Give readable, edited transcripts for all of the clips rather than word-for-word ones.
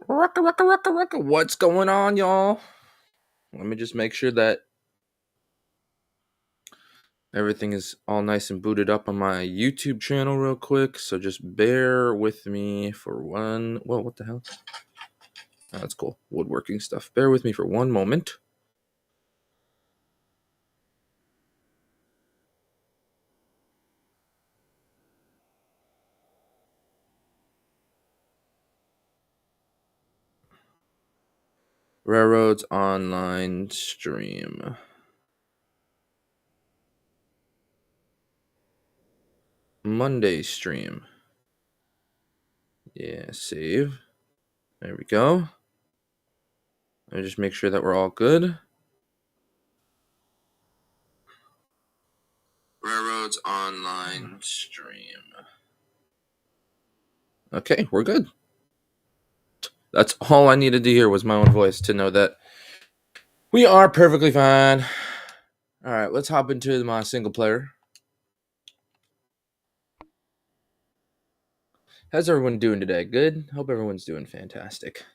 What's going on, y'all? Let me just make sure that everything is all nice and booted up on my YouTube channel real quick. So just bear with me for one. Whoa, what the hell? Oh, that's cool. Woodworking stuff. Bear with me for one moment. Railroads online stream. Monday stream. Yeah, save. There we go. Let me just make sure that we're all good. Railroads online stream. Okay, we're good. That's all I needed to hear was my own voice to know that we are perfectly fine. All right, let's hop into my single player. How's everyone doing today? Good? Hope everyone's doing fantastic.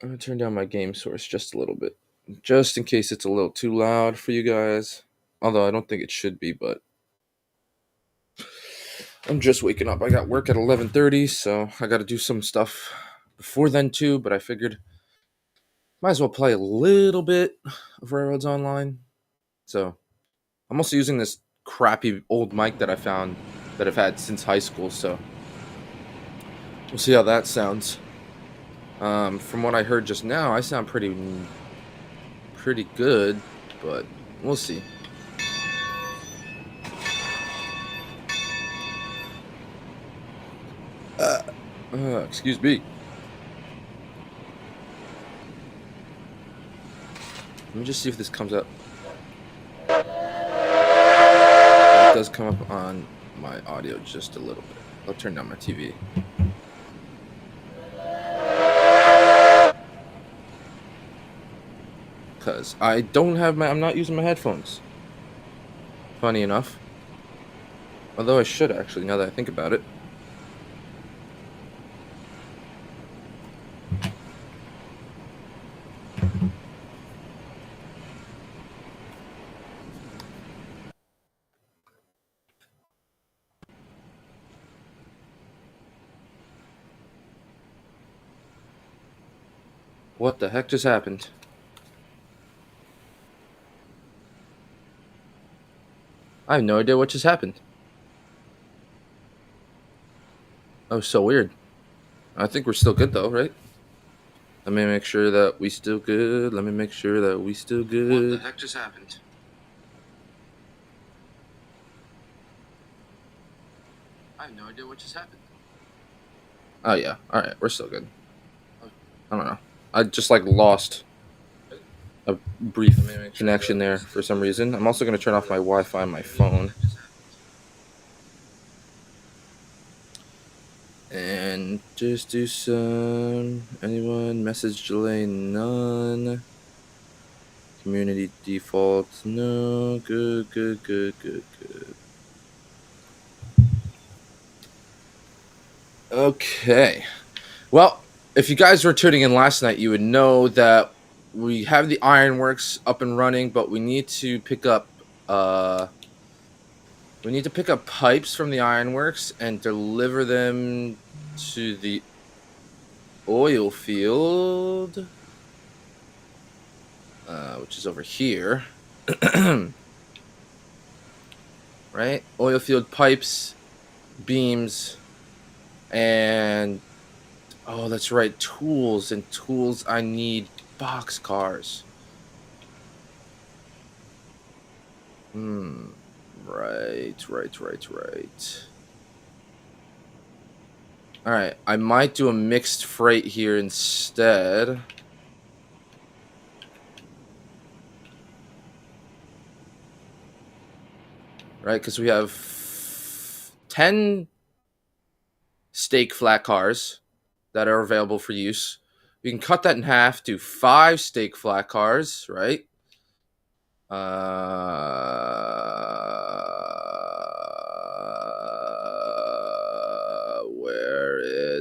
I'm going to turn down my game source just a little bit, just in case it's a little too loud for you guys. Although I don't think it should be, but I'm just waking up. I got work at 11:30, so I got to do some stuff before then too, but I figured might as well play a little bit of Railroads Online. So I'm also using this crappy old mic that I found that I've had since high school, so we'll see how that sounds. From what I heard just now, I sound pretty good, but we'll see. Excuse me. Let me just see if this comes up. It does come up on my audio just a little bit. I'll turn down my TV. Because I'm not using my headphones. Funny enough. Although I should actually, now that I think about it. What the heck just happened? I have no idea what just happened. Oh, so weird. I think we're still good though, right? Let me make sure that we still good. What the heck just happened? I have no idea what just happened. Oh yeah, alright, we're still good. I don't know. I just lost a brief connection there for some reason. I'm also going to turn off my Wi-Fi on my phone. And just do some... Anyone? Message delay? None. Community default? No. Good. Okay. Well, if you guys were tuning in last night, you would know that we have the Ironworks up and running, but we need to pick up pipes from the Ironworks and deliver them to the oil field, which is over here. Right? Oil field pipes, beams, and oh, that's right, tools. And tools, I need box cars. Right. All right, I might do a mixed freight here instead. Right, because we have 10 stake flat cars that are available for use. We can cut that in half to 5 stake flat cars, right? . 5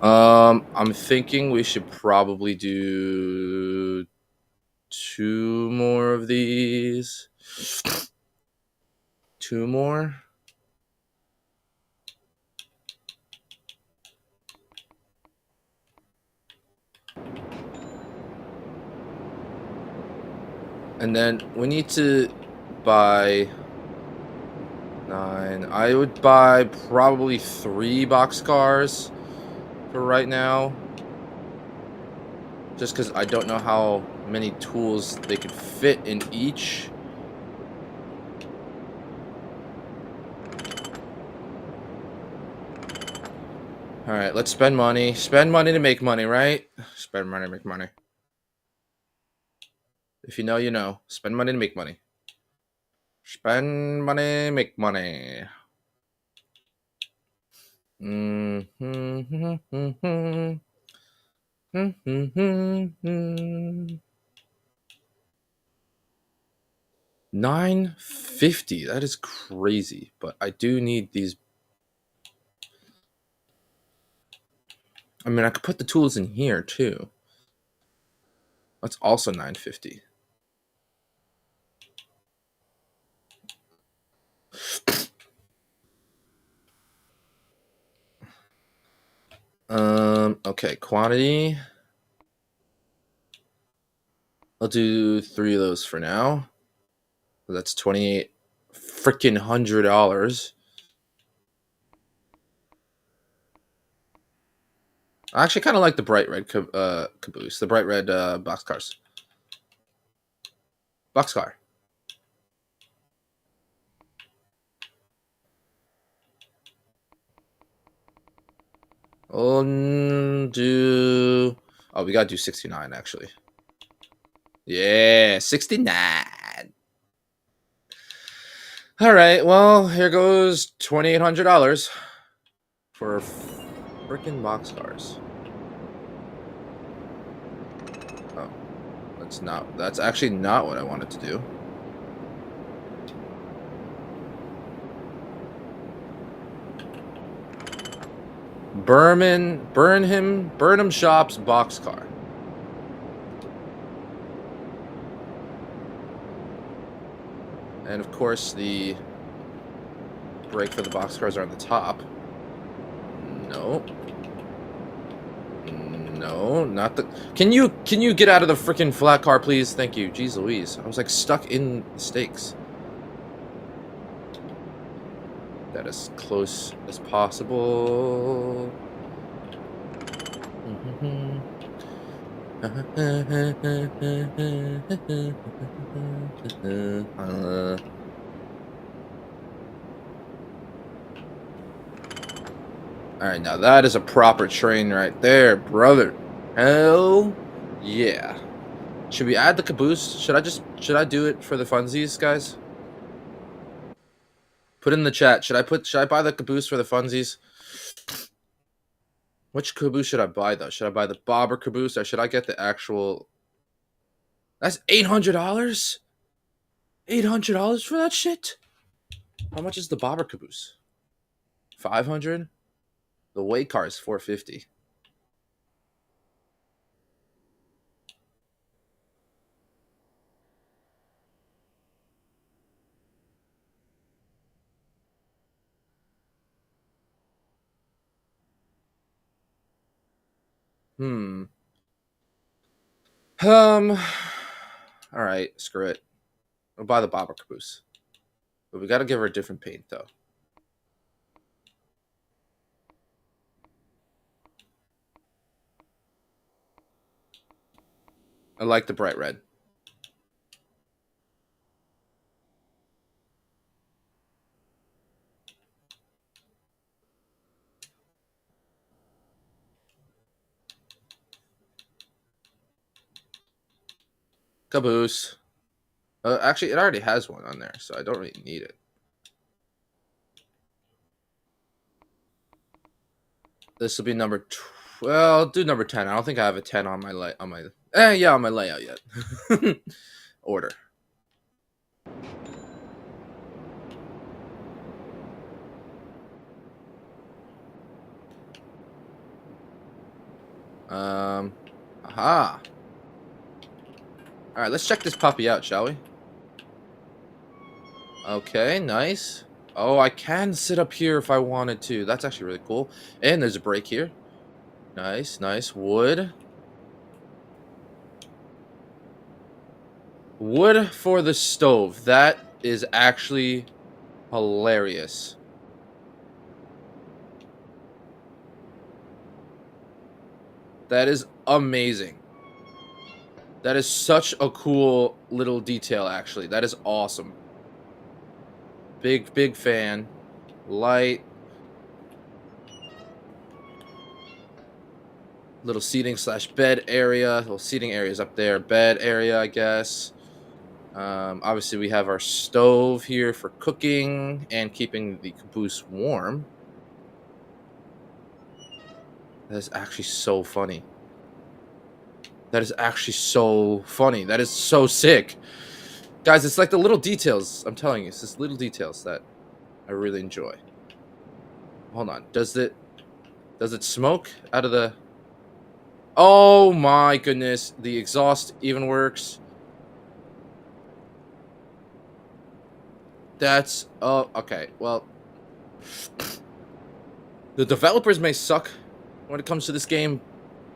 I'm thinking we should probably do 2 more of these. 2 more. And then we need to buy 9. I would buy probably 3 boxcars for right now. Just because I don't know how many tools they could fit in each. Alright, let's spend money. Spend money to make money, right? Spend money to make money. If you know, you know. Spend money to make money. Spend money, make money. $950. That is crazy. But I do need these. I mean, I could put the tools in here too. That's also $950. Okay, quantity. I'll do 3 of those for now. That's $28 freaking $100. I actually kind of like the bright red caboose, the bright red boxcars. Boxcar. Oh, we gotta do 69 actually. Yeah, 69. All right, well, here goes $2,800 for freaking boxcars. Oh, that's actually not what I wanted to do. Burnham Shops boxcar. And of course, the brake for the boxcars are on the top. No. No, not the. Can you get out of the freaking flat car, please? Thank you. Jeez Louise. I was like stuck in the stakes. That as close as possible. Alright, now that is a proper train right there, brother. Hell yeah. Should we add the caboose? Should I do it for the funsies, guys? Put in the chat. Should I buy the caboose for the funsies? Which caboose should I buy though? Should I buy the bobber caboose or should I get the actual? That's $800? $800 for that shit? How much is the bobber caboose? 500? The weight car is 450. All right, screw it. We'll buy the bobber caboose. But we got to give her a different paint though. I like the bright red. Caboose. Actually, it already has one on there, so I don't really need it. This will be number 12. Well, I'll do number 10. I don't think I have a 10 on my on my layout yet. Order. Aha. All right, let's check this puppy out, shall we? Okay, nice. Oh, I can sit up here if I wanted to. That's actually really cool. And there's a break here. Nice, nice. Wood. Wood for the stove. That is actually hilarious. That is amazing. That is such a cool little detail, actually. That is awesome. Big, big fan. Light. Little seating slash bed area. Well, seating area is up there. Bed area, I guess. Obviously, we have our stove here for cooking and keeping the caboose warm. That is actually so funny. That is actually so funny. That is so sick. Guys, it's like the little details. I'm telling you, it's just little details that I really enjoy. Hold on. Does it smoke out of the... Oh my goodness. The exhaust even works. That's... Oh, okay. Well, the developers may suck when it comes to this game,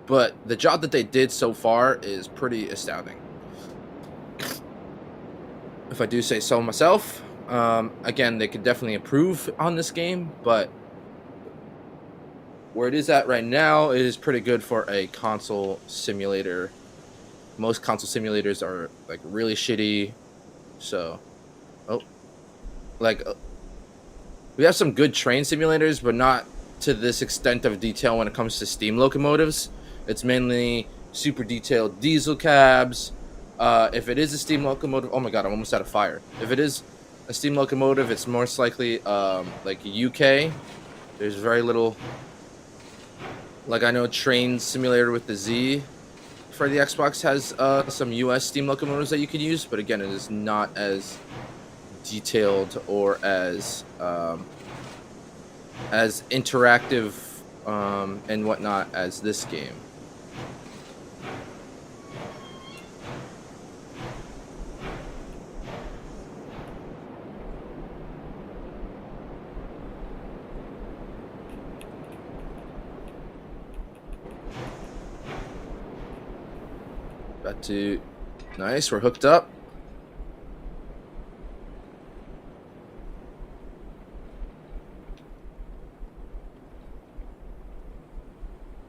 but the job that they did so far is pretty astounding, if I do say so myself. Again, they could definitely improve on this game, but where it is at right now, it is pretty good for a console simulator. Most console simulators are like really shitty, so we have some good train simulators, but not to this extent of detail when it comes to steam locomotives. It's mainly super detailed diesel cabs. If it is a steam locomotive, oh my god, I'm almost out of fire. If it is a steam locomotive, it's most likely like UK. There's very little. Like, I know Train Simulator with the Z for the Xbox has some US steam locomotives that you can use, but again, it is not as detailed or as interactive and whatnot as this game. About to... Nice, we're hooked up.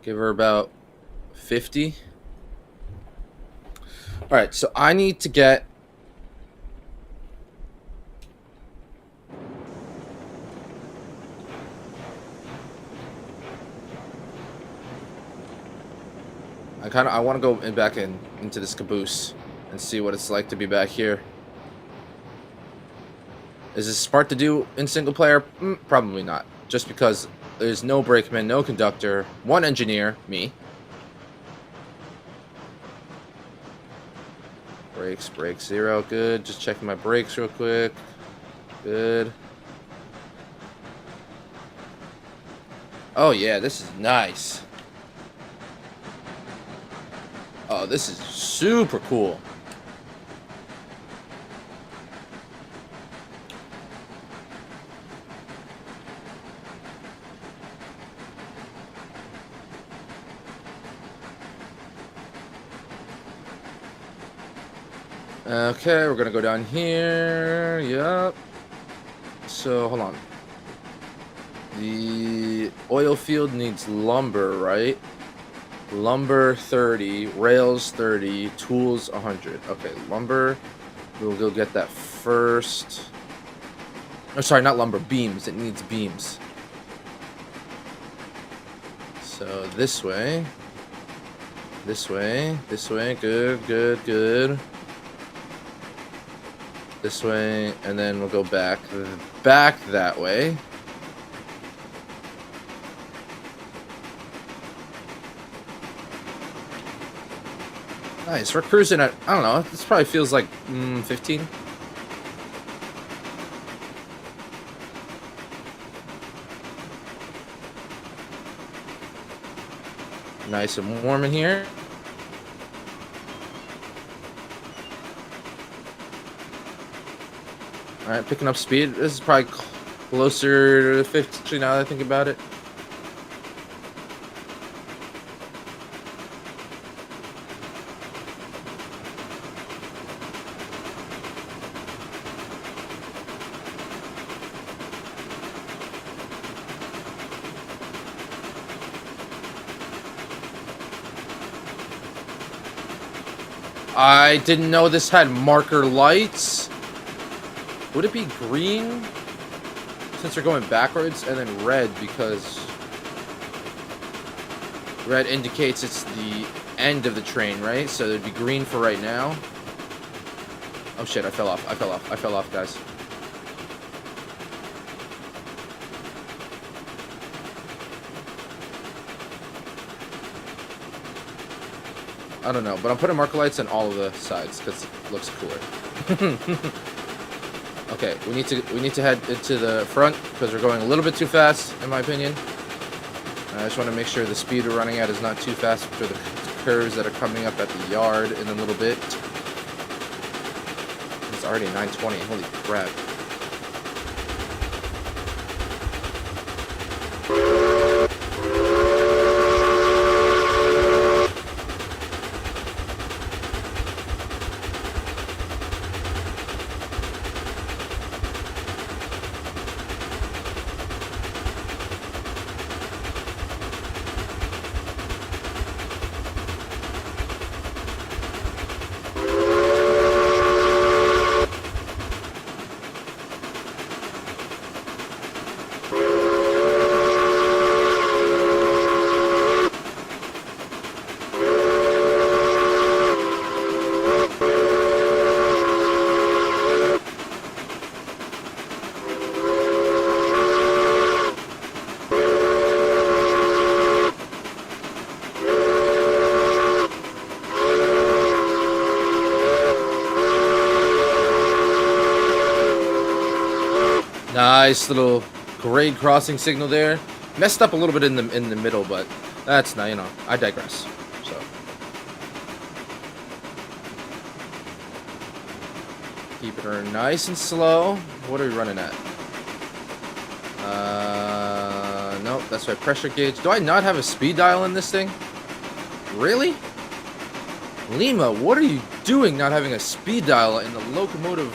Give her about 50. Alright, so I need to get... I want to go back into this caboose and see what it's like to be back here. Is this smart to do in single player? Probably not. Just because there's no brakeman, no conductor, one engineer, me. Brakes, brake 0, good. Just checking my brakes real quick. Good. Oh yeah, this is nice. Oh, this is super cool. Okay, we're gonna go down here. Yep. So, hold on. The oil field needs lumber, right? Lumber 30, rails 30, tools 100. Okay, lumber. We'll go get that first. Oh, sorry, not lumber. Beams. It needs beams. So this way. This way. This way. Good, good, good. This way, and then we'll go back that way. Nice. We're cruising at, I don't know, this probably feels like 15. nice and warm in here. All right, picking up speed. This is probably closer to 50 now that I think about it. I didn't know this had marker lights. Would it be green since we're going backwards, and then red because red indicates it's the end of the train, right? So it'd be green for right now. Oh shit, I fell off, guys. I don't know, but I'm putting marker lights on all of the sides because it looks cooler. Okay, we need to head into the front because we're going a little bit too fast, in my opinion. I just want to make sure the speed we're running at is not too fast for the curves that are coming up at the yard in a little bit. It's already 9:20. Holy crap. Nice little grade crossing signal there. Messed up a little bit in the middle, but that's not, you know, I digress. So keeping her nice and slow. What are we running at? Nope, that's my pressure gauge. Do I not have a speed dial in this thing? Really? Lima, what are you doing not having a speed dial in the locomotive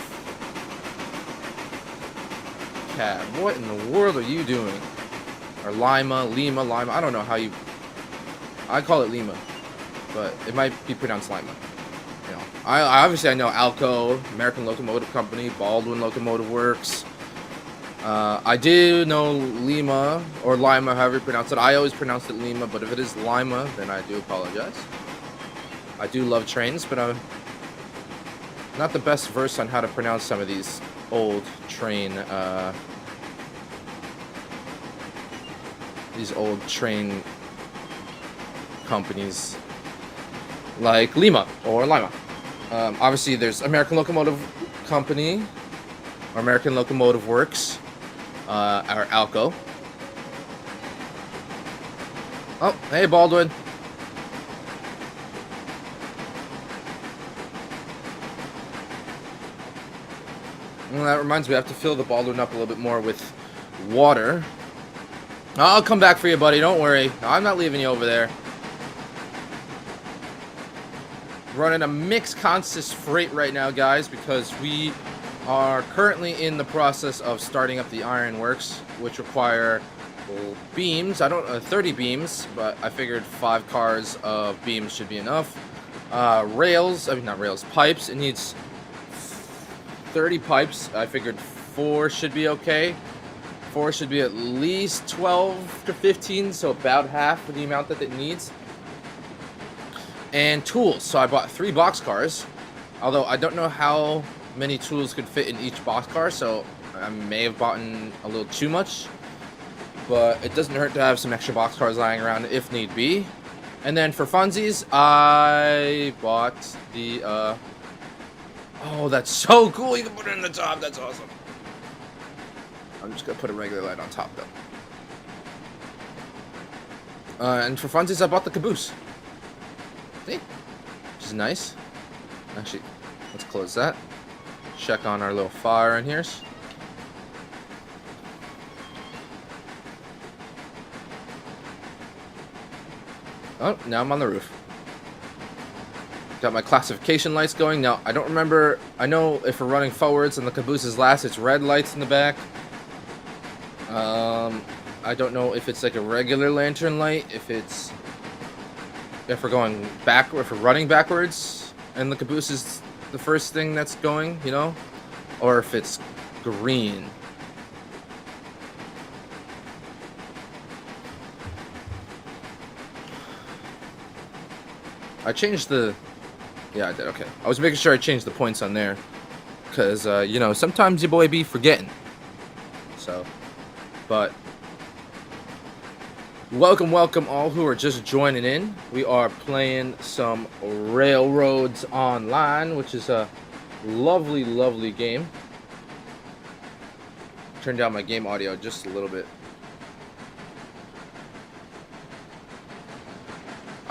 cab? What in the world are you doing? Or Lima, Lima. I don't know how you... I call it Lima, but it might be pronounced Lima. You know, I obviously I know Alco, American Locomotive Company, Baldwin Locomotive Works. I do know Lima, or Lima, however you pronounce it. I always pronounce it Lima, but if it is Lima, then I do apologize. I do love trains, but I'm not the best versed on how to pronounce some of these old train, companies like Lima or Lima. Obviously, there's American Locomotive Company or American Locomotive Works, or Alco. Oh, hey, Baldwin. Well, that reminds me, I have to fill the Baldwin up a little bit more with water. I'll come back for you, buddy. Don't worry. I'm not leaving you over there. Running a mixed consist freight right now, guys, because we are currently in the process of starting up the ironworks, which require beams. 30 beams, but I figured 5 cars of beams should be enough. Pipes. It needs 30 pipes. I figured 4 should be okay. 4 should be at least 12 to 15, so about half of the amount that it needs. And tools. So I bought 3 boxcars, although I don't know how many tools could fit in each boxcar, so I may have bought a little too much. But it doesn't hurt to have some extra boxcars lying around if need be. And then for funsies, I bought the... Oh, that's so cool! You can put it in the top. That's awesome. I'm just gonna put a regular light on top, though. And for funsies, I bought the caboose. See? Which is nice. Actually, let's close that. Check on our little fire in here. Oh, now I'm on the roof. Got my classification lights going. Now, I don't remember. I know if we're running forwards and the caboose is last, it's red lights in the back. I don't know if it's like a regular lantern light, if we're going back, if we're running backwards and the caboose is the first thing that's going, you know, or if it's green. I changed the... Yeah, I did. Okay. I was making sure I changed the points on there. Because, you know, sometimes your boy be forgetting. So, but... Welcome all who are just joining in. We are playing some Railroads Online, which is a lovely game. Turn down my game audio just a little bit.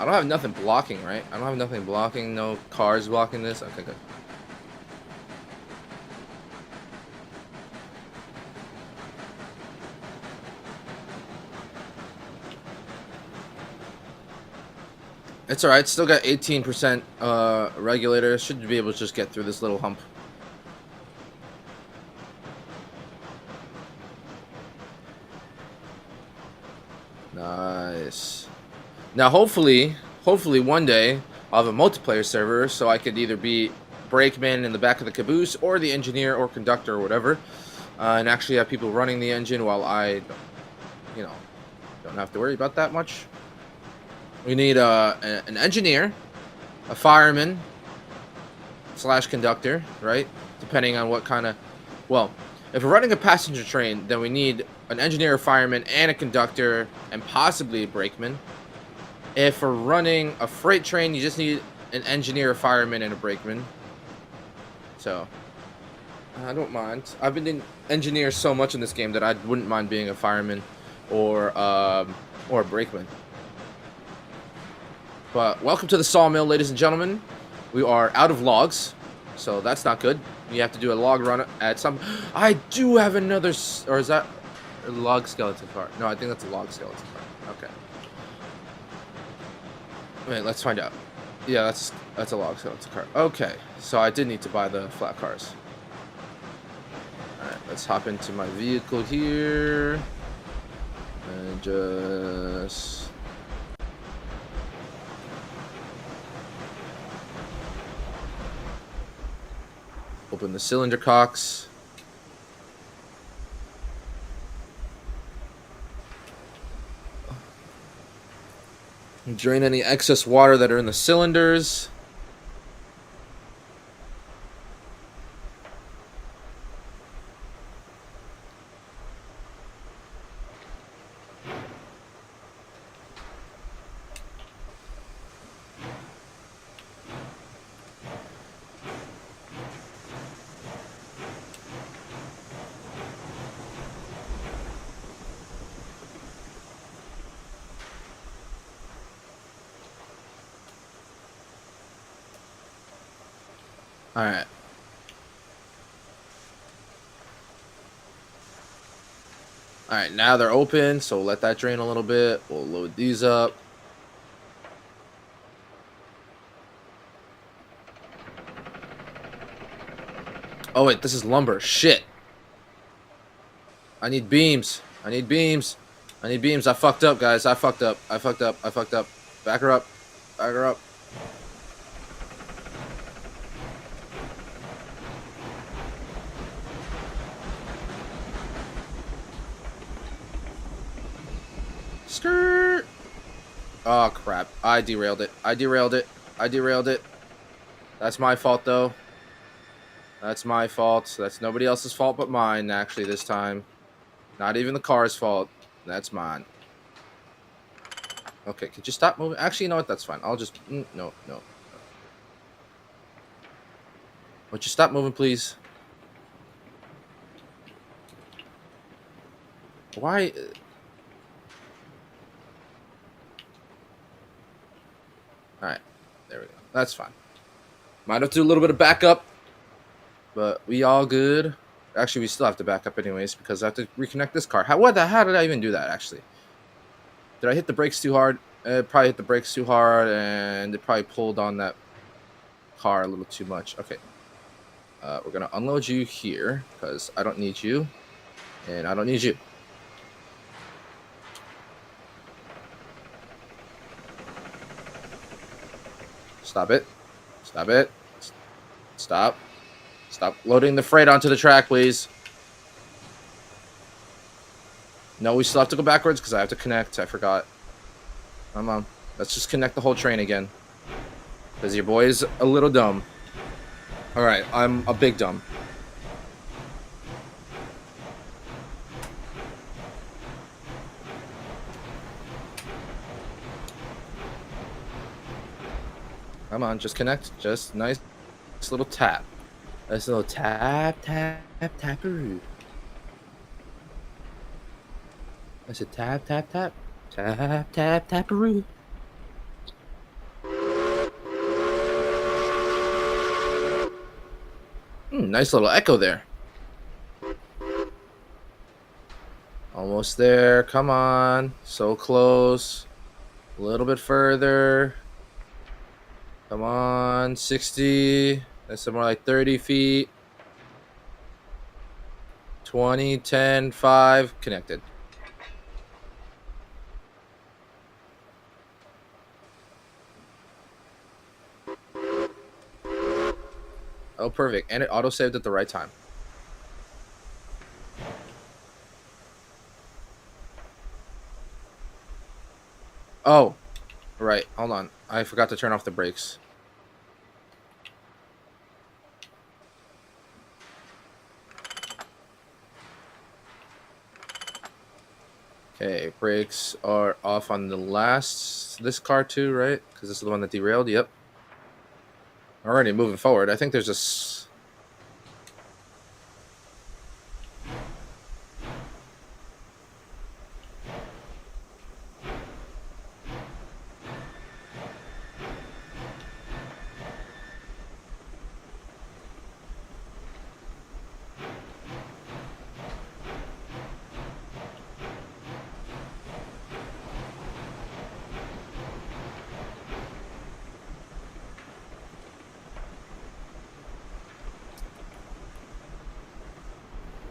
I don't have nothing blocking, right? I don't have nothing blocking, no cars blocking this. Okay, good. It's alright, still got 18% regulator. Should be able to just get through this little hump. Nice. Now hopefully one day I'll have a multiplayer server so I could either be brakeman in the back of the caboose or the engineer or conductor or whatever, and actually have people running the engine while I, you know, don't have to worry about that much. We need an engineer, a fireman / conductor, right? Depending on what kind of... Well, if we're running a passenger train, then we need an engineer, a fireman, and a conductor, and possibly a brakeman. If we're running a freight train, you just need an engineer, a fireman, and a brakeman. So, I don't mind. I've been in engineer so much in this game that I wouldn't mind being a fireman or a brakeman. But welcome to the sawmill, ladies and gentlemen. We are out of logs, so that's not good. You have to do a log run at some... I do have another... Or is that a log skeleton car? No, I think that's a log skeleton car. Okay. Wait, let's find out. Yeah, that's a log skeleton car. Okay, so I did need to buy the flat cars. Alright, let's hop into my vehicle here. And just... open the cylinder cocks. Drain any excess water that are in the cylinders. Alright. Alright, now they're open, so let that drain a little bit. We'll load these up. Oh wait, this is lumber. Shit. I need beams. I need beams. I need beams. I fucked up, guys. I fucked up. Back her up. Back her up. Skirt. Oh, crap. I derailed it. That's my fault, though. That's my fault. That's nobody else's fault but mine, actually, this time. Not even the car's fault. That's mine. Okay, could you stop moving? Actually, you know what? That's fine. I'll just... No. Would you stop moving, please? Why... All right, there we go. That's fine. Might have to do a little bit of backup, but we all good. Actually, we still have to back up anyways because I have to reconnect this car. How did I even do that? Actually, did I hit the brakes too hard? Probably hit the brakes too hard, and it probably pulled on that car a little too much. Okay, we're gonna unload you here because I don't need you, and I don't need you. Stop it! Stop it! Stop! Stop loading the freight onto the track, please. No, we still have to go backwards because I have to connect. I forgot. Come on. Let's just connect the whole train again. Because your boy is a little dumb. Alright, I'm a big dumb. Come on, just connect. Just nice little tap. Nice little tap, tap, taparoo. I said tap, tap, tap. Tap, tap, taparoo. Nice little echo there. Almost there. Come on. So close. A little bit further. Come on. 60. That's somewhere like 30 feet. 20, 10, 5. Connected. Oh, perfect. And it auto-saved at the right time. Oh, right. Hold on. I forgot to turn off the brakes. Okay, brakes are off on this car too, right? Because this is the one that derailed. Yep. Already moving forward. I think there's a...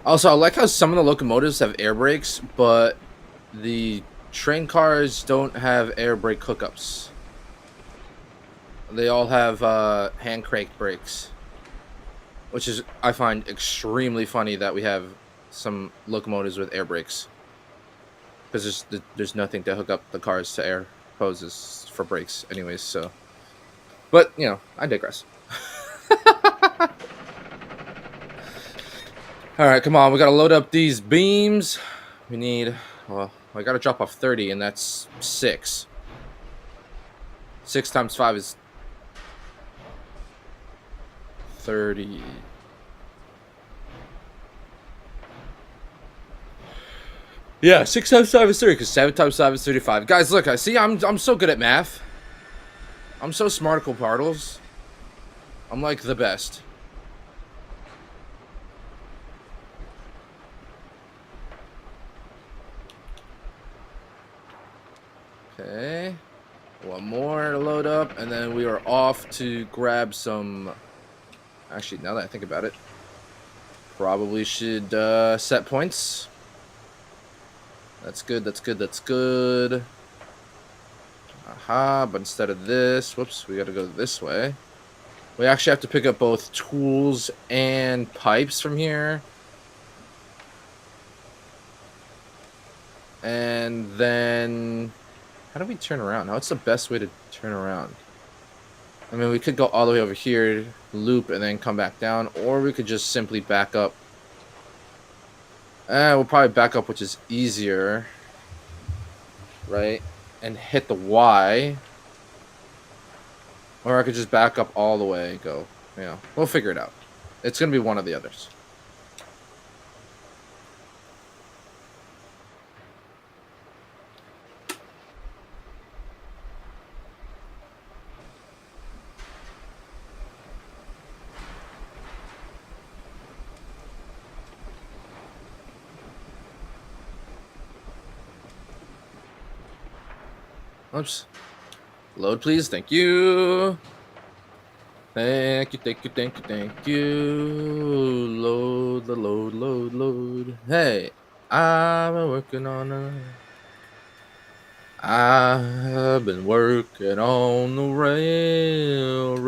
Also, I like how some of the locomotives have air brakes, but the train cars don't have air brake hookups. They all have hand crank brakes, which is, I find, extremely funny that we have some locomotives with air brakes, because there's nothing to hook up the cars to air hoses for brakes, anyways. So, but you know, I digress. All right, come on. We got to load up these beams. We need, well, I got to drop off 30, and that's 6. 6 times 5 is 30. Yeah, 6 times 5 is 30, because 7 times 5 is 35. Guys, look, I see I'm so good at math. I'm so smart, Particles. I'm like the best. Okay. One more to load up, and then we are off to grab some... Actually, now that I think about it, probably should set points. That's good, that's good, that's good. Aha, but instead of this, whoops, we gotta go this way. We actually have to pick up both tools and pipes from here. And then... How do we turn around? What's the best way to turn around? I mean, we could go all the way over here, loop, and then come back down. Or we could just simply back up. We'll probably back up, which is easier. Right? And hit the Y. Or I could just back up all the way and go. You know, we'll figure it out. It's going to be one of the others. Oops. Load, please. Thank you. Thank you, thank you, thank you, thank you. Load the load, load, load. Hey, I've been working on I've been working on the railroad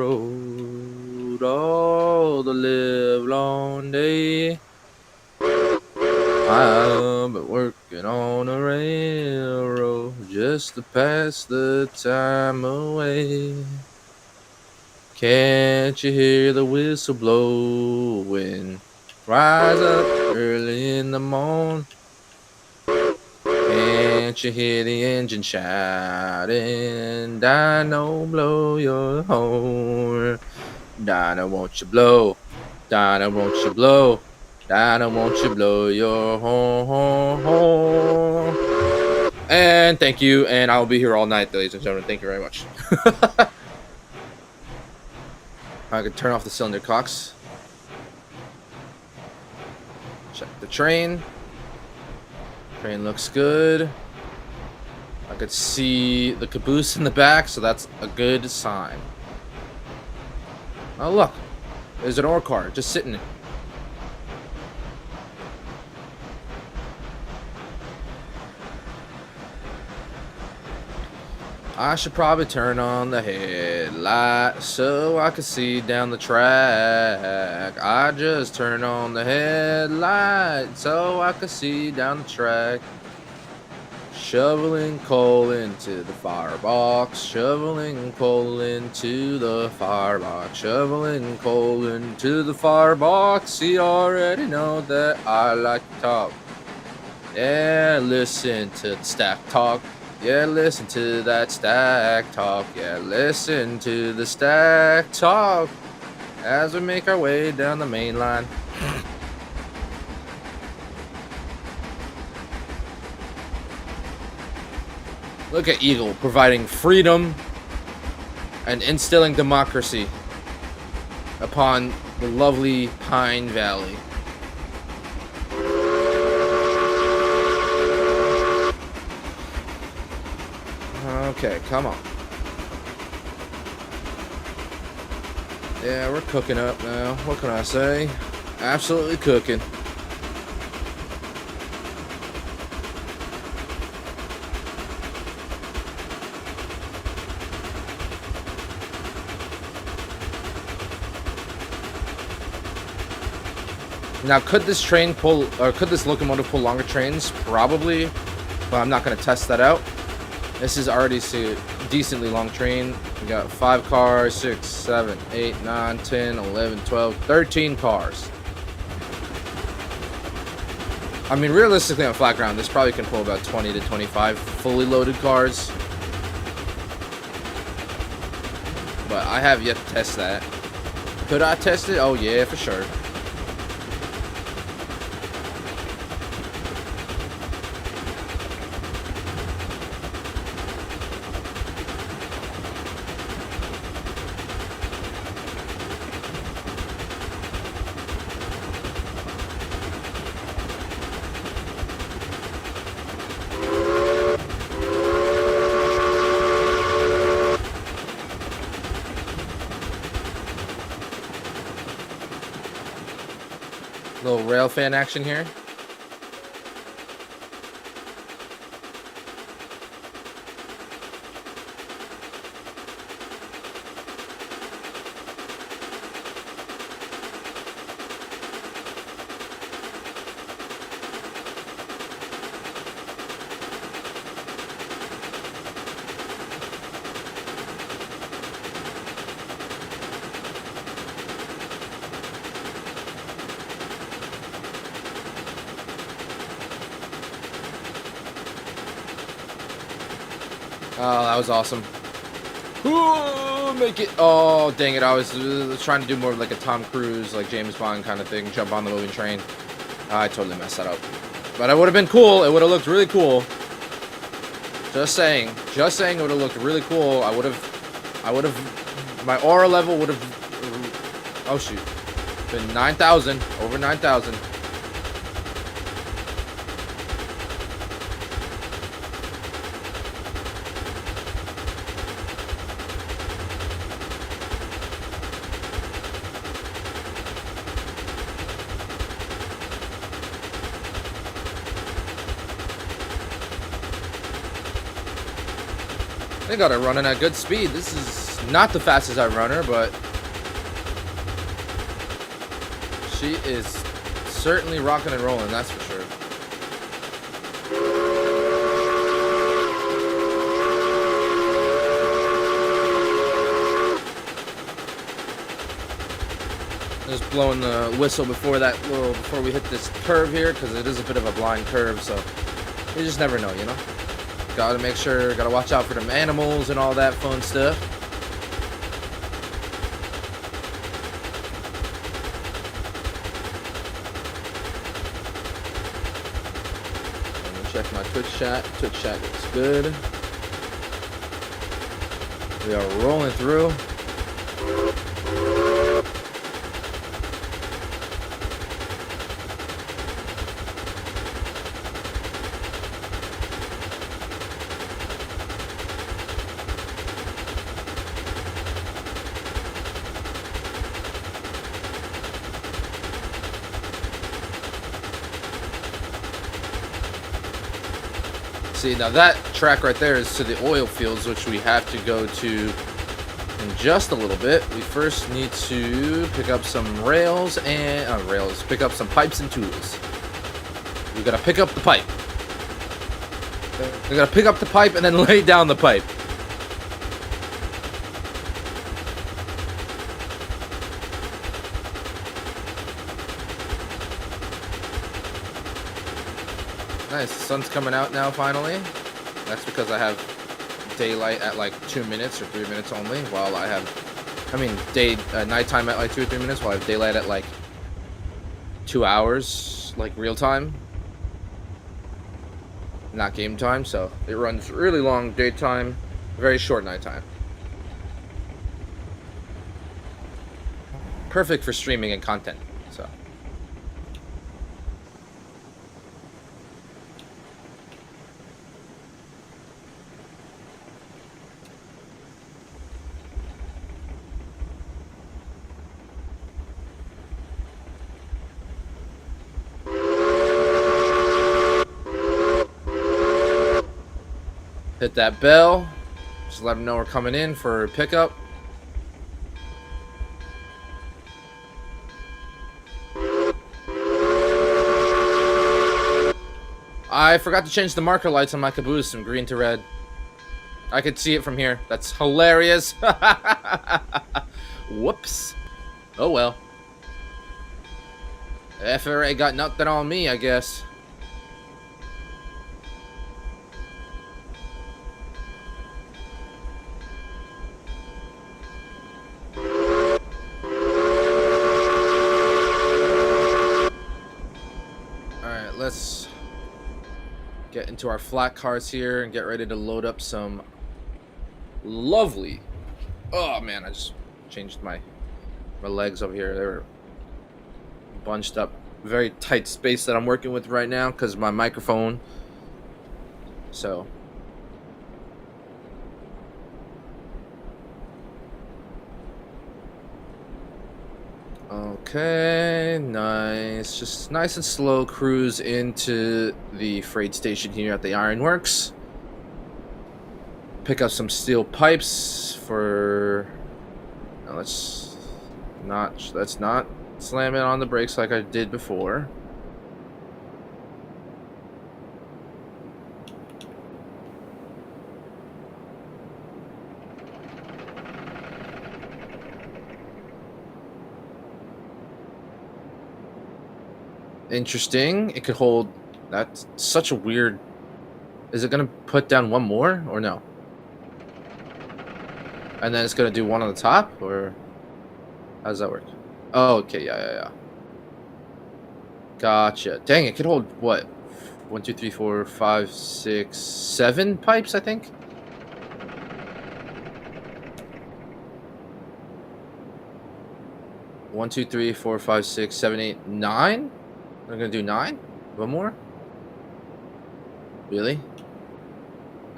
all the live long day. I've been working on a railroad just to pass the time away. Can't you hear the whistle blowing? Rise up early in the morning. Can't you hear the engine shouting? Dino, blow your horn. Dino, won't you blow? Dino, won't you blow? Dino, won't you blow your horn? And thank you, and I'll be here all night, ladies and gentlemen. Thank you very much. I could turn off the cylinder cocks. Check the train. Train looks good. I could see the caboose in the back, so that's a good sign. Oh, look. There's an ore car just sitting. I should probably turn on the headlight so I can see down the track. I just turn on the headlight so I can see down the track. Shoveling coal into the firebox, shoveling coal into the firebox, shoveling coal into the firebox. You already know that I like to talk. Yeah, listen to the stack talk. Yeah, listen to that stack talk. Yeah, listen to the stack talk as we make our way down the main line. Look at Eagle providing freedom and instilling democracy upon the lovely Pine Valley. Okay, come on. Yeah, we're cooking up now. What can I say? Absolutely cooking. Now, could this train pull, or could this locomotive pull longer trains? Probably, but I'm not going to test that out. This is already a decently long train. We got 5 cars, 6, 7, 8, 9, 10, 11, 12, 13 cars. I mean, realistically on flat ground, this probably can pull about 20 to 25 fully loaded cars. But I have yet to test that. Could I test it? Oh yeah, for sure. Little rail fan action here. Oh, that was awesome. Ooh, make it. Oh, dang it. I was trying to do more of like a Tom Cruise, like James Bond kind of thing. Jump on the moving train. I totally messed that up. But it would have been cool. It would have looked really cool. Just saying. Just saying it would have looked really cool. I would have, my aura level would have, oh shoot. Been 9,000. Over 9,000. They got her running at good speed. This is not the fastest I run her, but she is certainly rocking and rolling, that's for sure. Just blowing the whistle before we hit this curve here, because it is a bit of a blind curve, so you just never know, you know? Gotta make sure, gotta watch out for them animals and all that fun stuff. Let me check my Twitch chat. Twitch chat looks good. We are rolling through. See, now that track right there is to the oil fields, which we have to go to in just a little bit. We first need to pick up some rails and pick up some pipes and tools. We gotta pick up the pipe. We gotta pick up the pipe and then lay down the pipe. Nice, the sun's coming out now finally. That's because I have daylight at like 2 minutes or 3 minutes only, while I have, nighttime at like 2 or 3 minutes, while I have daylight at like 2 hours, like real time. Not game time, so it runs really long daytime, very short nighttime. Perfect for streaming and content, so. Hit that bell. Just let them know we're coming in for pickup. I forgot to change the marker lights on my caboose from green to red. I could see it from here. That's hilarious. Whoops. Oh well. FRA got nothing on me, I guess. Let's get into our flat cars here and get ready to load up some lovely. Oh man, I just changed my legs over here. They were bunched up. Very tight space that I'm working with right now because of my microphone. So. Okay, nice. Just nice and slow cruise into the freight station here at the Ironworks. Pick up some steel pipes for... No, let's not slam it on the brakes like I did before. Interesting. It could hold... That's such a weird... Is it going to put down one more or no? And then it's going to do one on the top, or how does that work? Oh, okay, yeah. Gotcha. Dang, it could hold what? 1, 2, 3, 4, 5, 6, 7 pipes, I think. One, 2, 3, 4, 5, 6, 7, 8, 9. I'm gonna do 9. One more. Really?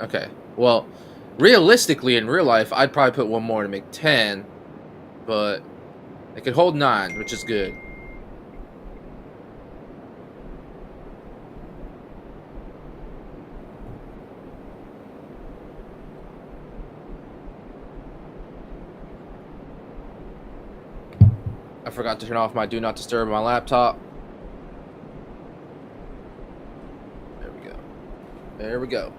Okay. Well, realistically, in real life, I'd probably put one more to make 10, but it could hold 9, which is good. forgot to turn off my do not disturb on my laptop. There we go. There we go.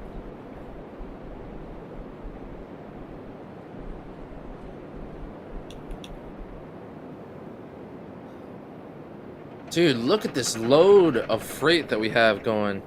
Dude, look at this load of freight that we have going.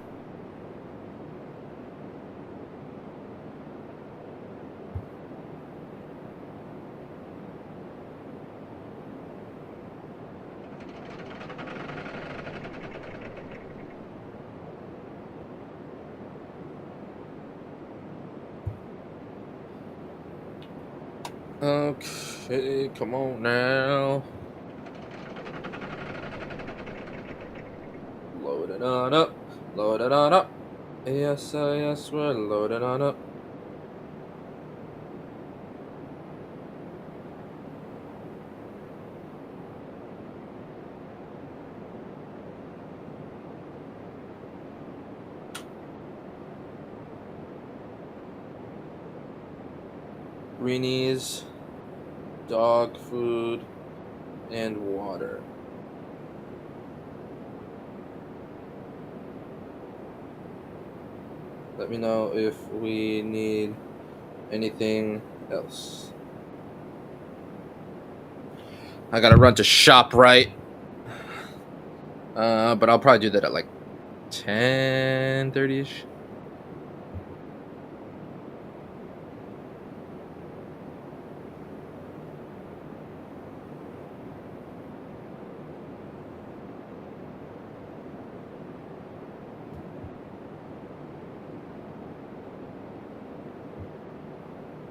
Okay, come on now. Load it on up. Load it on up. Yes, yes, we're loading on up. Greenies, dog food, and water. Let me know if we need anything else. I gotta run to ShopRite. But I'll probably do that at like 10:30ish.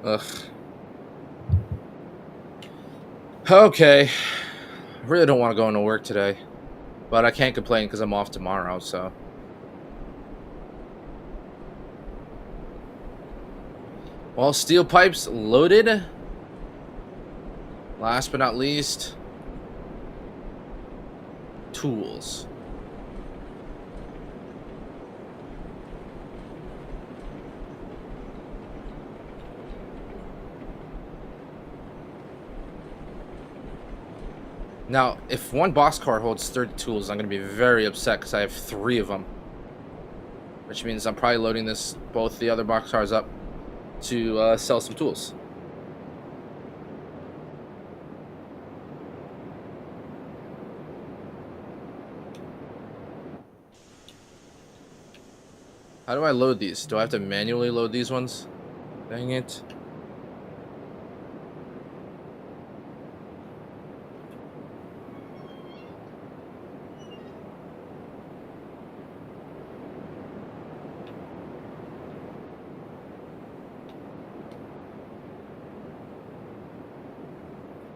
Ugh. Okay. I really don't want to go into work today. But I can't complain because I'm off tomorrow, so. Well, steel pipes loaded. Last but not least, tools. Now, if one boxcar holds 30 tools, I'm going to be very upset because I have 3 of them. Which means I'm probably loading both the other boxcars up to sell some tools. How do I load these? Do I have to manually load these ones? Dang it.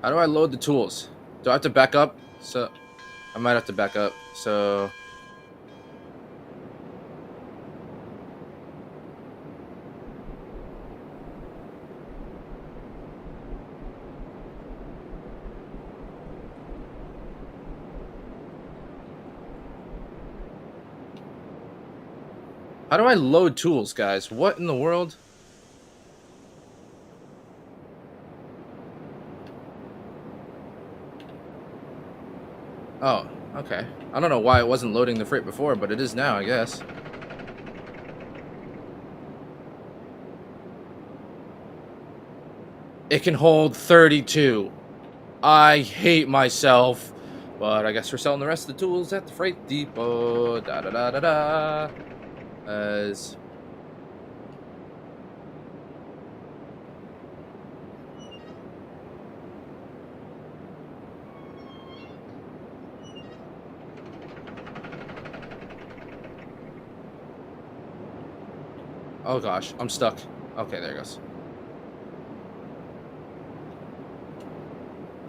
How do I load the tools? Do I have to back up? So I might have to back up. So how do I load tools, guys? What in the world? Oh, okay. I don't know why it wasn't loading the freight before, but it is now, I guess. It can hold 32. I hate myself. But I guess we're selling the rest of the tools at the freight depot. Da da da da da. As oh gosh, I'm stuck. Okay, there it goes.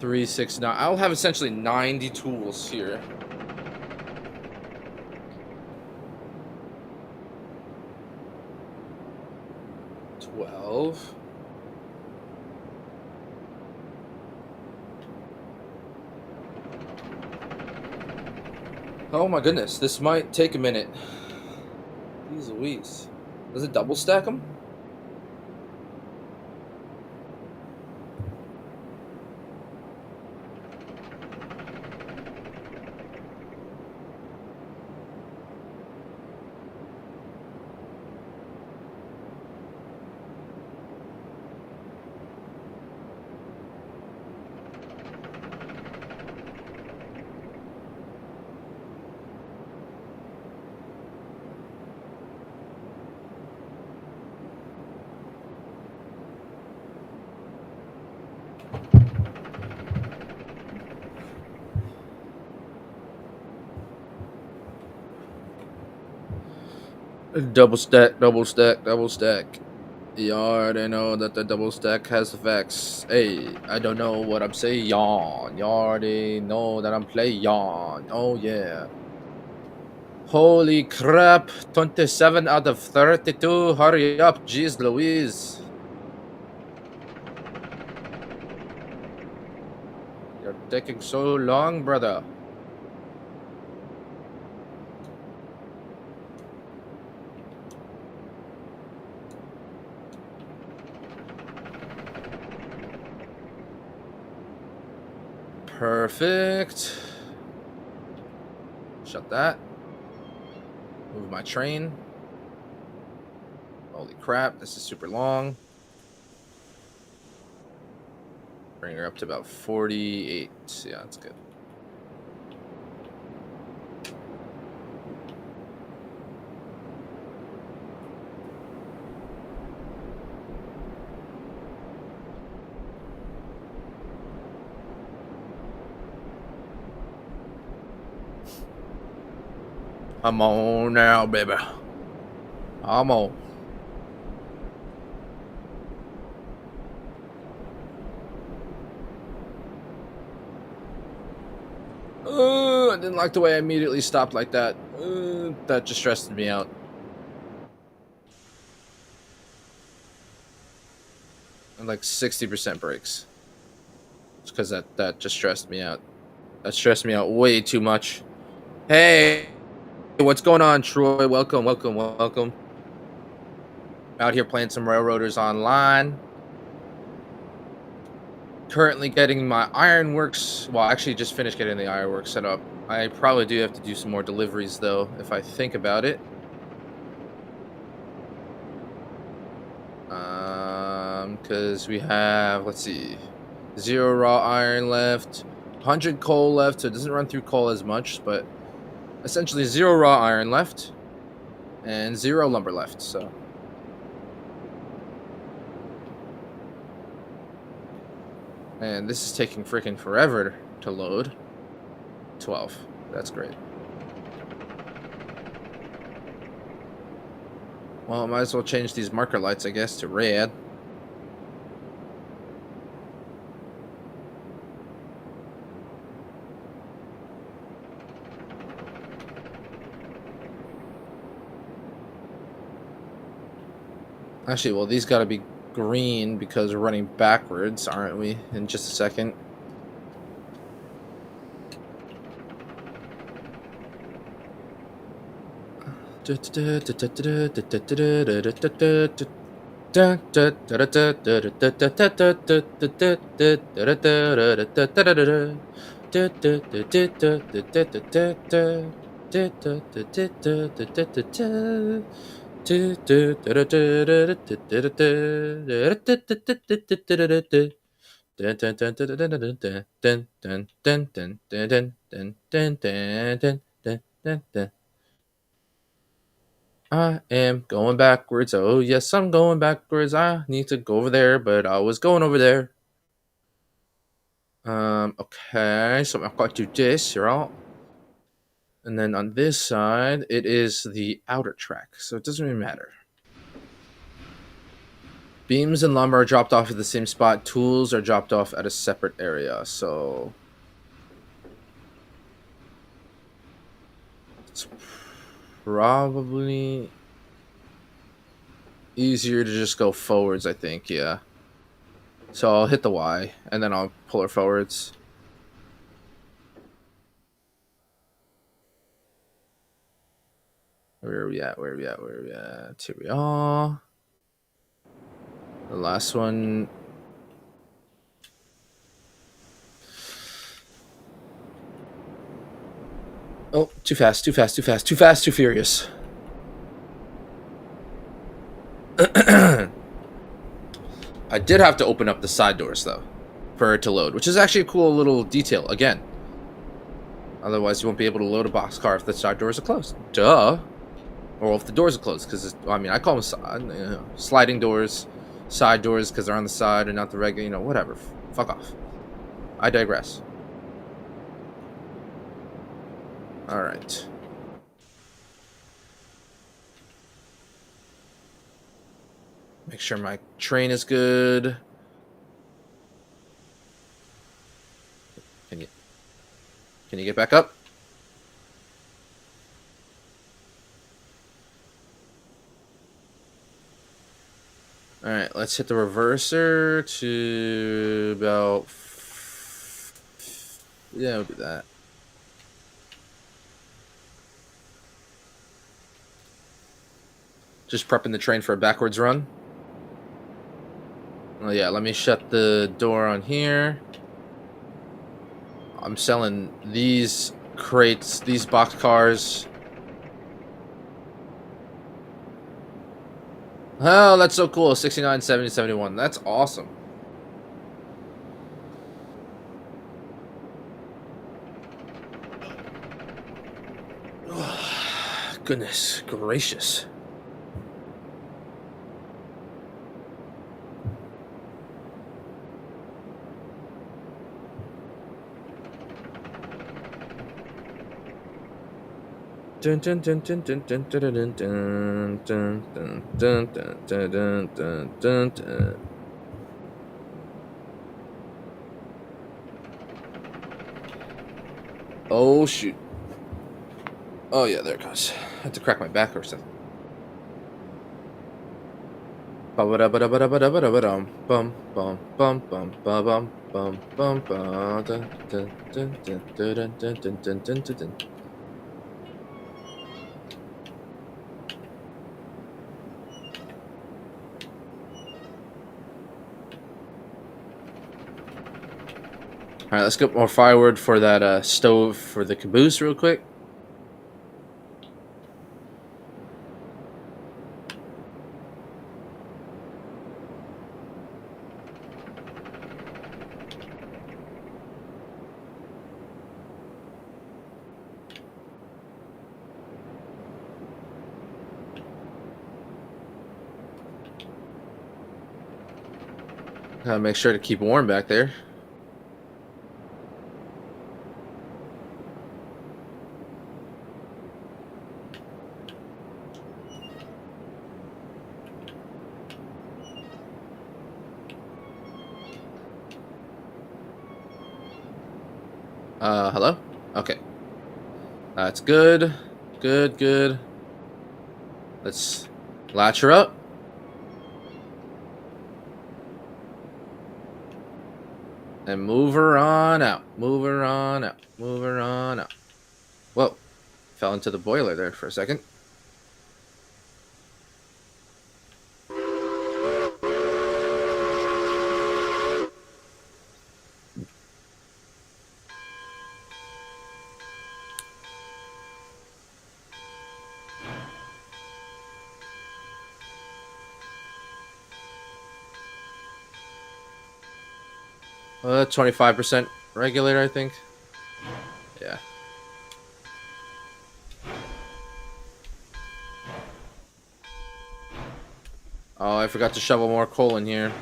369. I'll have essentially 90 tools here. Oh my goodness, this might take a minute. Jeez Louise. Does it double stack them? Double stack, double stack, double stack. You already know that the double stack has effects. Hey, I don't know what I'm saying. Yawn. You already know that I'm playing yawn. Oh yeah. Holy crap. 27 out of 32. Hurry up. Jeez Louise. You're taking so long, brother. Perfect. Shut that. Move my train. Holy crap, this is super long. Bring her up to about 48. Yeah, that's good. I'm on now, baby. I'm on. I didn't like the way I immediately stopped like that. That just stressed me out. And like 60% brakes. It's because that just stressed me out. That stressed me out way too much. Hey, what's going on, Troy? Welcome, welcome, welcome. Out here playing some Railroaders online. Currently getting my ironworks. Well, actually just finished getting the ironworks set up. I probably do have to do some more deliveries though, if I think about it. Because we have, let's see, 0 raw iron left, 100 coal left, so it doesn't run through coal as much, but essentially 0 raw iron left and 0 lumber left. So and this is taking freaking forever to load. 12. That's great. Well, I might as well change these marker lights, I guess, to red. Actually, well, these gotta be green because we're running backwards, aren't we? In just a second. I am going backwards. Oh, yes, I'm going backwards. I need to go over there, but I was going over there. Okay, so I've got to do this, you're all. And then on this side, it is the outer track, so it doesn't really matter. Beams and lumber are dropped off at the same spot. Tools are dropped off at a separate area, so it's probably easier to just go forwards, I think, yeah. So I'll hit the Y, and then I'll pull her forwards. Where are we at? Where are we at? Where are we at? Here we are. The last one. Oh, too fast, too fast, too fast, too fast, too furious. I did have to open up the side doors, though, for it to load, which is actually a cool little detail, again. Otherwise, you won't be able to load a boxcar if the side doors are closed. Duh. Or if the doors are closed, because, I mean, I call them sliding doors, side doors, because they're on the side and not the regular, whatever. Fuck off. I digress. Alright. Make sure my train is good. Can you get back up? All right, let's hit the reverser to about... Yeah, we'll do that. Just prepping the train for a backwards run. Oh yeah, let me shut the door on here. I'm selling these crates, these box cars. Oh, that's so cool. 69, 70, 71. That's awesome. Goodness gracious. Dun dun dun dun dun dun dun dun dun dun dun dun dun dun dun. Oh shoot. Oh yeah, there it goes. I had to crack my back or something. Bum bum bum bum bum bum bum bum bum bum dun dun dun dun dun dun dun dun dun dun. All right, let's get more firewood for that stove for the caboose real quick. Gotta make sure to keep warm back there. Hello? Okay. That's good. Good, good. Let's latch her up. And move her on out. Move her on out. Move her on out. Whoa. Fell into the boiler there for a second. Uh, 25% regulator, I think. Yeah. Oh, I forgot to shovel more coal in here.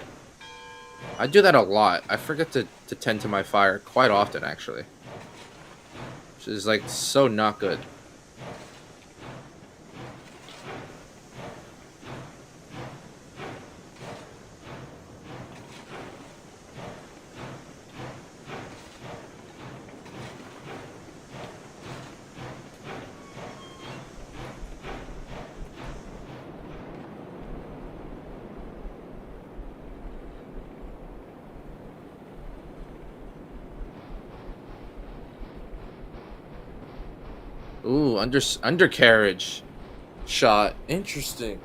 I do that a lot. I forget to tend to my fire quite often, actually. Which is, like, so not good. Ooh, undercarriage shot. Interesting.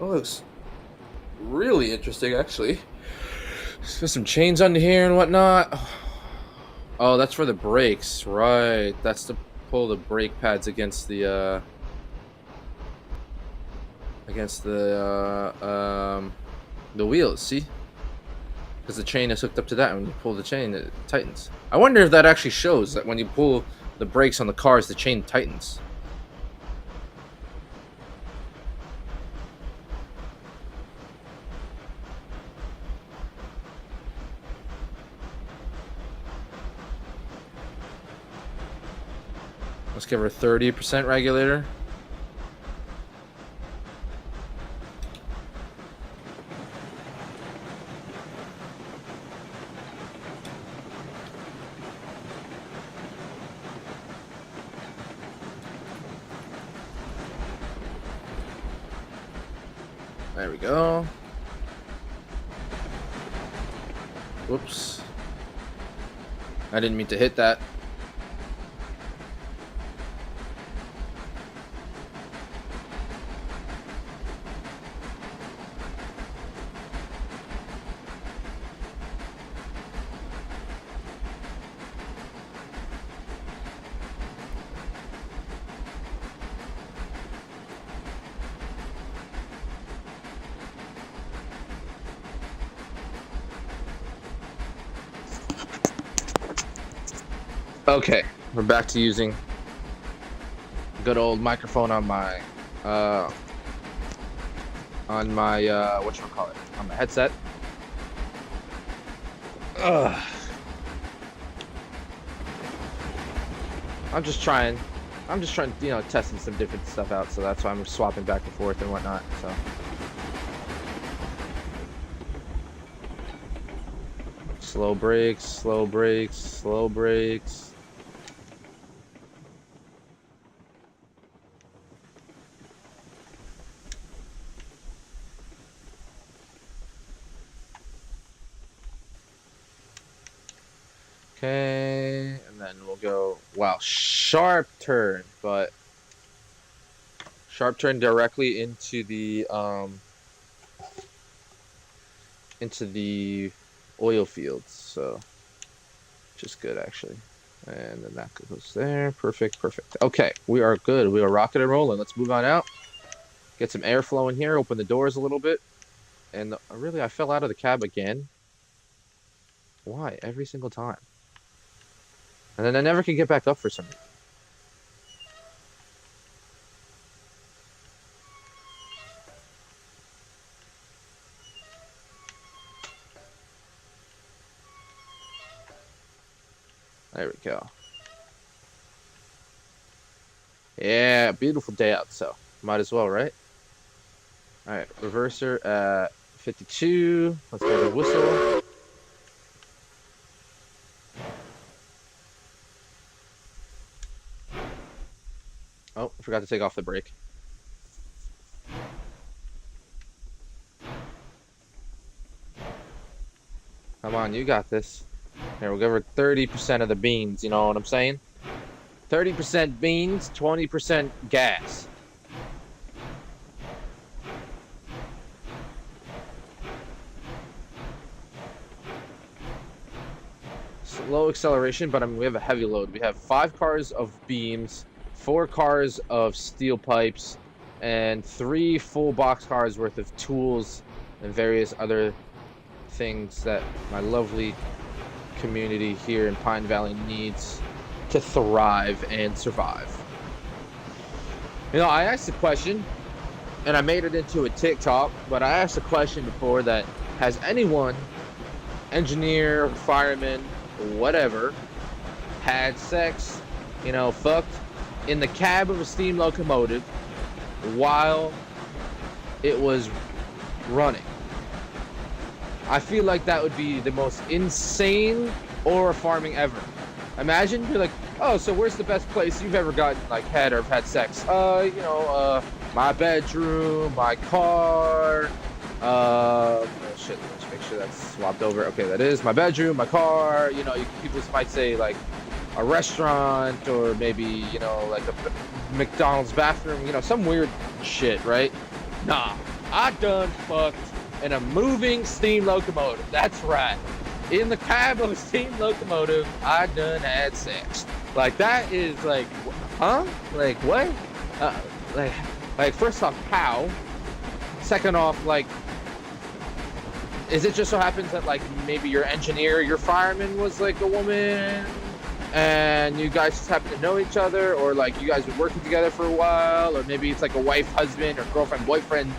That looks really interesting, actually. There's some chains under here and whatnot. Oh, that's for the brakes, right? That's to pull the brake pads against the wheels. See, because the chain is hooked up to that. When you pull the chain, it tightens. I wonder if that actually shows that when you pull the brakes on the cars, the chain tightens. Let's give her 30% regulator. There we go. Whoops. I didn't mean to hit that. Okay, we're back to using good old microphone on my whatchamacallit, on my headset. I'm just trying, testing some different stuff out, so that's why I'm swapping back and forth and whatnot. So slow brakes, slow brakes, slow brakes. Okay, and then we'll go, wow, sharp turn, but sharp turn directly into the oil fields, so just good actually. And then that goes there. Perfect, perfect. Okay, we are good. We are rocking and rolling. Let's move on out. Get some airflow in here. Open the doors a little bit. And really, I fell out of the cab again. Why? Every single time. And then I never can get back up for some reason. There we go. Yeah, beautiful day out, so might as well, right? All right, reverser at 52. Let's get a whistle. Oh, I forgot to take off the brake. Come on, you got this. Here, we'll give her 30% of the beans, you know what I'm saying? 30% beans, 20% gas. Slow acceleration, but I mean, we have a heavy load. We have 5 cars of beams, 4 cars of steel pipes, and 3 full box cars worth of tools and various other things that my lovely community here in Pine Valley needs to thrive and survive. You know, I asked a question, and I made it into a TikTok, but I asked a question before that, has anyone, engineer, fireman, whatever, had sex, you know, fucked in the cab of a steam locomotive while it was running? I feel like that would be the most insane aura farming ever. Imagine you're like, oh, so where's the best place you've ever gotten like head or had sex? My bedroom, my car. Shit, let's make sure that's swapped over. Okay, that is my bedroom, my car. You know, people might say like a restaurant or maybe, you know, like a McDonald's bathroom. You know, some weird shit, right? Nah, I done fucked in a moving steam locomotive. That's right. In the cab of a steam locomotive, I done had sex. Like, that is like, huh? Like, what? Like, first off, how? Second off, like, is it just so happens that, like, maybe your engineer, your fireman was, like, a woman, and you guys just happen to know each other, or, like, you guys been working together for a while, or maybe it's, like, a wife, husband, or girlfriend, boyfriend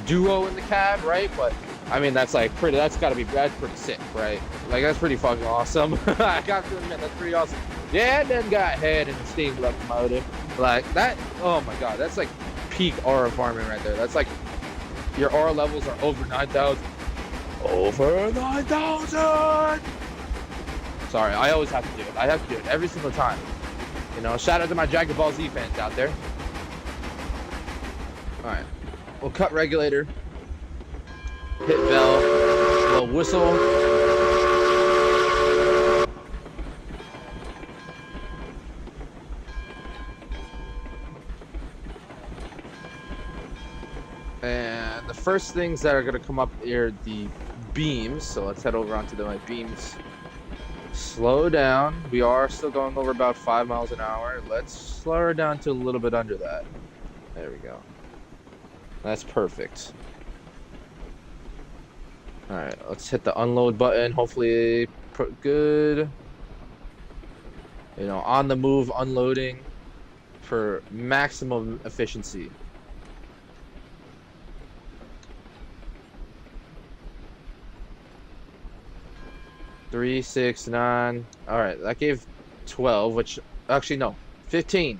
duo in the cab, right? But I mean, that's pretty sick, right? Like, that's pretty fucking awesome. I got to admit, that's pretty awesome. Yeah, then got head in the steam locomotive. Like, that, oh my god, that's like peak aura farming right there. That's like, your aura levels are over 9,000. Over 9,000! Sorry, I always have to do it. I have to do it every single time. You know, shout out to my Dragon Ball Z fans out there. Alright. We'll cut regulator Hit bell, little whistle. And the first things that are going to come up are the beams. So let's head over onto my beams. Slow down. We are still going over about 5 miles an hour. Let's slow her down to a little bit under that. There we go. That's perfect. Alright, let's hit the unload button. Hopefully, good. You know, on the move, unloading for maximum efficiency. Three, 6, 9. All right, that gave 12, which actually no, 15.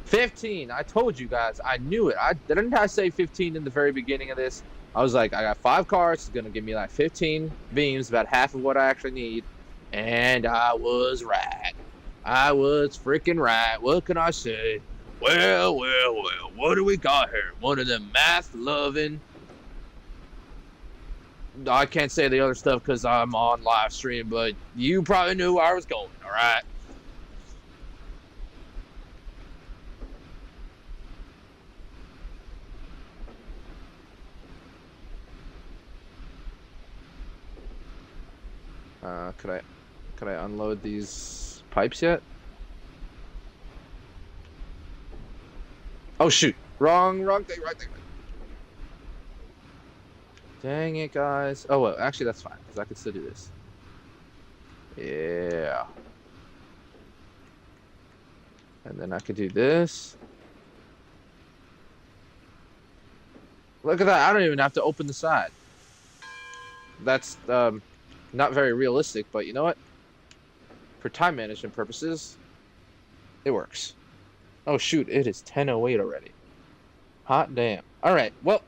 15. I told you guys. I knew it. Didn't I say 15 in the very beginning of this? I was like, I got 5 cars. It's gonna give me like 15 beams, about half of what I actually need, and I was right. I was freaking right. What can I say? Well. What do we got here? One of them math-loving. I can't say the other stuff because I'm on live stream, but you probably knew where I was going, all right? Could I unload these pipes yet? Oh shoot! Wrong thing, right thing. Dang it, guys. Oh, well, actually, that's fine, because I can still do this. Yeah. And then I could do this. Look at that. I don't even have to open the side. That's not very realistic, but you know what? For time management purposes, it works. Oh, shoot. It is 10:08 already. Hot damn. All right. Well,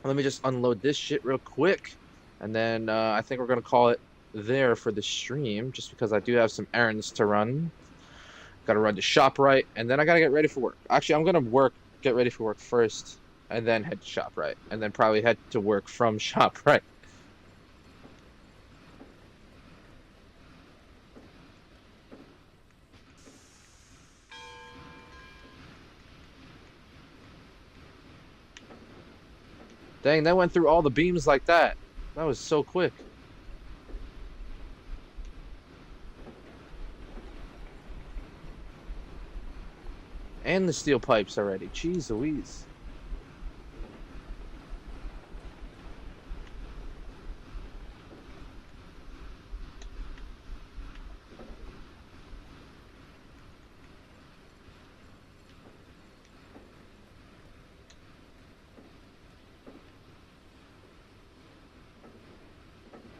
let me just unload this shit real quick, and then I think we're gonna call it there for the stream, just because I do have some errands to run. Gotta run to ShopRite, and then I gotta get ready for work. Actually, I'm gonna get ready for work first, and then head to ShopRite, and then probably head to work from ShopRite. Dang, that went through all the beams like that. That was so quick. And the steel pipes already. Jeez Louise.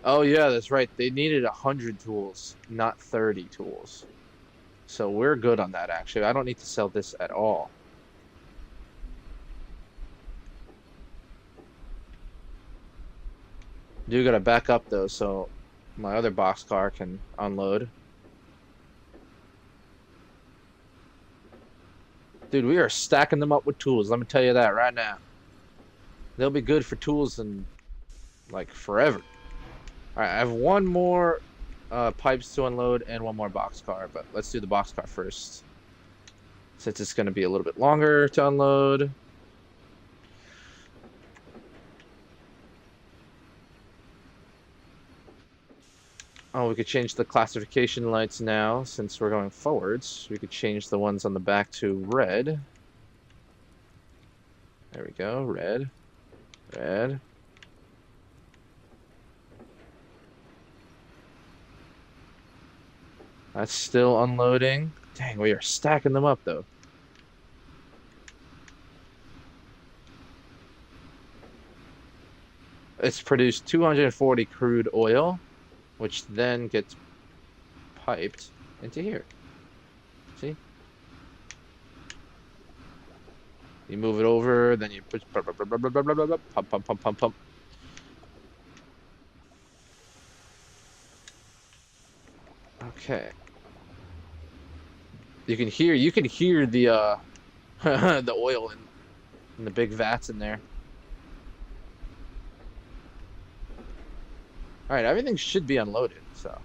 Oh yeah, that's right. They needed 100 tools, not 30 tools. So we're good on that, actually. I don't need to sell this at all. Do gotta back up though, so my other boxcar can unload. Dude, we are stacking them up with tools. Let me tell you that right now. They'll be good for tools and like forever. All right, I have one more pipes to unload and one more boxcar, but let's do the boxcar first, since it's going to be a little bit longer to unload. Oh, we could change the classification lights now, since we're going forwards. We could change the ones on the back to red. There we go, red, red. That's still unloading. Dang, we are stacking them up though. It's produced 240 crude oil, which then gets piped into here. See? You move it over, then you push pump. Okay. You can hear the the oil in the big vats in there. All right, everything should be unloaded, so.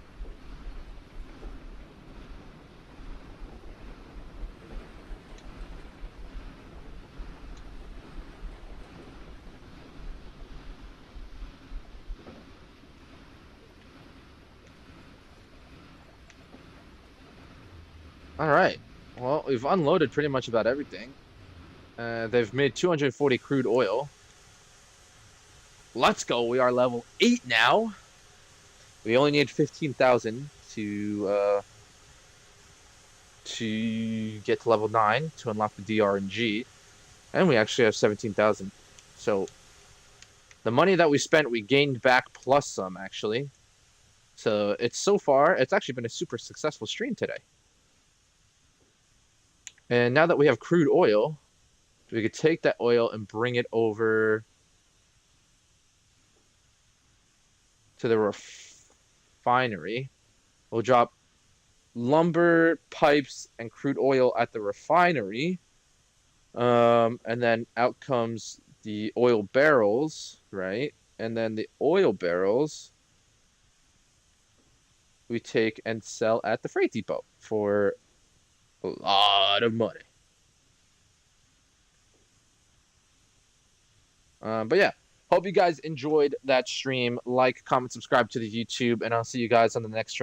All right. Well, we've unloaded pretty much about everything. They've made 240 crude oil. Let's go. We are level 8 now. We only need 15,000 to get to level 9 to unlock the DRNG. And we actually have 17,000. So the money that we spent, we gained back plus some, actually. So it's actually been a super successful stream today. And now that we have crude oil, we could take that oil and bring it over to the refinery. We'll drop lumber, pipes, and crude oil at the refinery. And then out comes the oil barrels, right? And then the oil barrels we take and sell at the freight depot for a lot of money. But yeah, hope you guys enjoyed that stream. Like, comment, subscribe to the YouTube, and I'll see you guys on the next stream.